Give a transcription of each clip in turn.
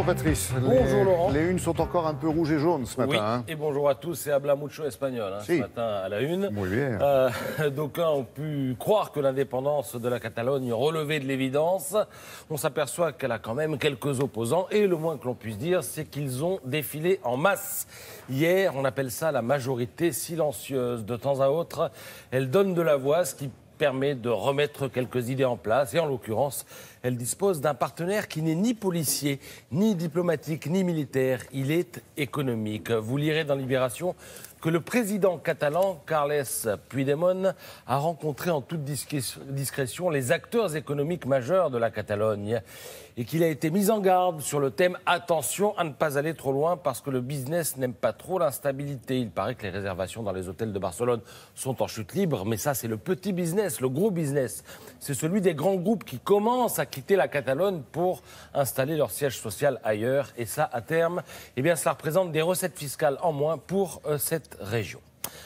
Bonjour Patrice. Bonjour Laurent. Les unes sont encore un peu rouges et jaunes ce matin. Oui, hein. et bonjour à tous, c'est Habla Mucho espagnol Si. ce matin à la une. Muy bien. D'aucuns ont pu croire que l'indépendance de la Catalogne relevait de l'évidence. On s'aperçoit qu'elle a quand même quelques opposants et le moins que l'on puisse dire, c'est qu'ils ont défilé en masse. Hier, on appelle ça la majorité silencieuse. De temps à autre, elle donne de la voix, ce qui permet de remettre quelques idées en place. Et en l'occurrence, elle dispose d'un partenaire qui n'est ni policier, ni diplomatique, ni militaire. Il est économique. Vous lirez dans Libération que le président catalan, Carles Puigdemont, a rencontré en toute discrétion les acteurs économiques majeurs de la Catalogne et qu'il a été mis en garde sur le thème « Attention à ne pas aller trop loin parce que le business n'aime pas trop l'instabilité ». Il paraît que les réservations dans les hôtels de Barcelone sont en chute libre, mais ça c'est le petit business, le gros business. C'est celui des grands groupes qui commencent à quitter la Catalogne pour installer leur siège social ailleurs. Et ça, à terme, eh bien, cela représente des recettes fiscales en moins pour cette région.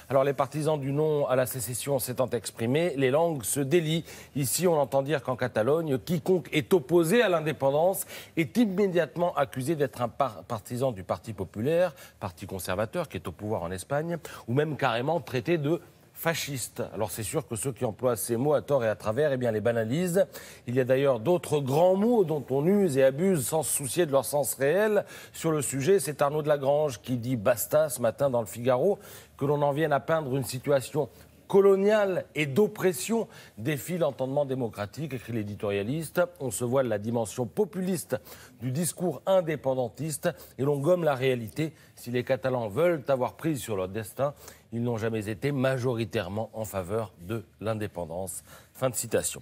Alors les partisans du non à la sécession s'étant exprimés, les langues se délient. Ici, on entend dire qu'en Catalogne, quiconque est opposé à l'indépendance est immédiatement accusé d'être un partisan du Parti populaire, parti conservateur qui est au pouvoir en Espagne, ou même carrément traité de fasciste. Alors c'est sûr que ceux qui emploient ces mots à tort et à travers, eh bien, les banalisent. Il y a d'ailleurs d'autres grands mots dont on use et abuse sans se soucier de leur sens réel. Sur le sujet, c'est Arnaud de Lagrange qui dit basta ce matin dans le Figaro, que l'on en vienne à peindre une situation coloniale et d'oppression défie l'entendement démocratique, écrit l'éditorialiste. On se voile la dimension populiste du discours indépendantiste et l'on gomme la réalité. Si les Catalans veulent avoir prise sur leur destin, ils n'ont jamais été majoritairement en faveur de l'indépendance. Fin de citation.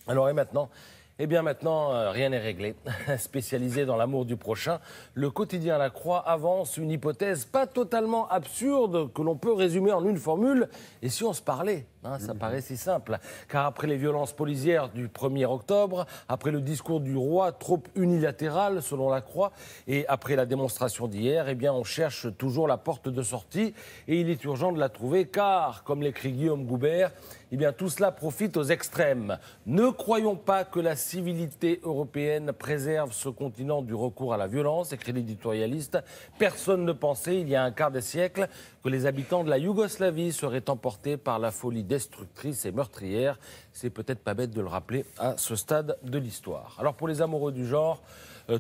Alors et maintenant ? Eh bien maintenant, rien n'est réglé. Spécialisé dans l'amour du prochain, le quotidien La Croix avance une hypothèse pas totalement absurde que l'on peut résumer en une formule. Et si on se parlait ? Ça paraît si simple. Car après les violences policières du 1er octobre, après le discours du roi trop unilatéral selon La Croix, et après la démonstration d'hier, eh bien on cherche toujours la porte de sortie. Et il est urgent de la trouver car, comme l'écrit Guillaume Goubert, eh bien tout cela profite aux extrêmes. Ne croyons pas que la civilité européenne préserve ce continent du recours à la violence, écrit l'éditorialiste. Personne ne pensait, il y a un quart de siècle, que les habitants de la Yougoslavie seraient emportés par la folie destructrice et meurtrière. C'est peut-être pas bête de le rappeler à ce stade de l'histoire. Alors pour les amoureux du genre,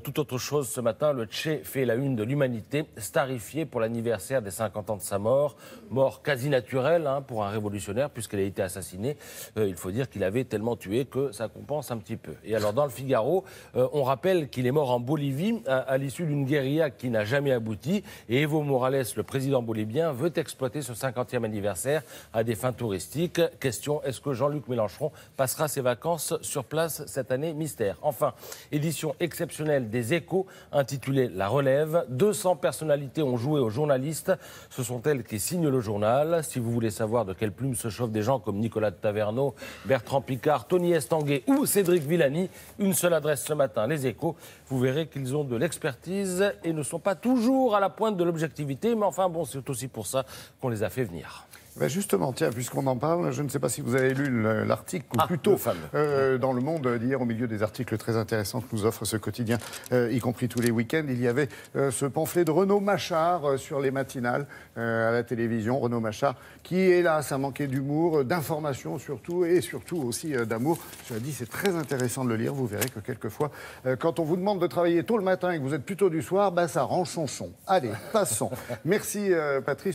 tout autre chose ce matin, le Che fait la une de l'Humanité, starifié pour l'anniversaire des 50 ans de sa mort. Mort quasi naturelle pour un révolutionnaire puisqu'elle a été assassinée. Il faut dire qu'il avait tellement tué que ça compense un petit peu. Et alors dans le Figaro, on rappelle qu'il est mort en Bolivie à l'issue d'une guérilla qui n'a jamais abouti. Et Evo Morales, le président bolivien, veut exploiter ce 50e anniversaire à des fins touristiques. Question, est-ce que Jean-Luc Mélenchon passera ses vacances sur place cette année? Mystère. Enfin, édition exceptionnelle des Échos, intitulée La Relève. 200 personnalités ont joué aux journalistes. Ce sont elles qui signent le journal. Si vous voulez savoir de quelle plume se chauffent des gens comme Nicolas de Taverneau, Bertrand Piccard, Tony Estanguet ou Cédric Villani, une seule adresse ce matin, Les Échos. Vous verrez qu'ils ont de l'expertise et ne sont pas toujours à la pointe de l'objectivité. Mais enfin, bon, c'est aussi pour ça qu'on les a fait venir. Ben justement, tiens, puisqu'on en parle, je ne sais pas si vous avez lu l'article, ou plutôt dans Le Monde d'hier, au milieu des articles très intéressants que nous offre ce quotidien, y compris tous les week-ends, il y avait ce pamphlet de Renaud Machard sur les matinales à la télévision. Renaud Machard, qui, hélas, a manqué d'humour, d'information surtout, et surtout aussi d'amour. Je l'ai dit, c'est très intéressant de le lire. Vous verrez que quelquefois, quand on vous demande de travailler tôt le matin et que vous êtes plutôt du soir, ben, ça range son son. Allez, passons. Merci, Patrice.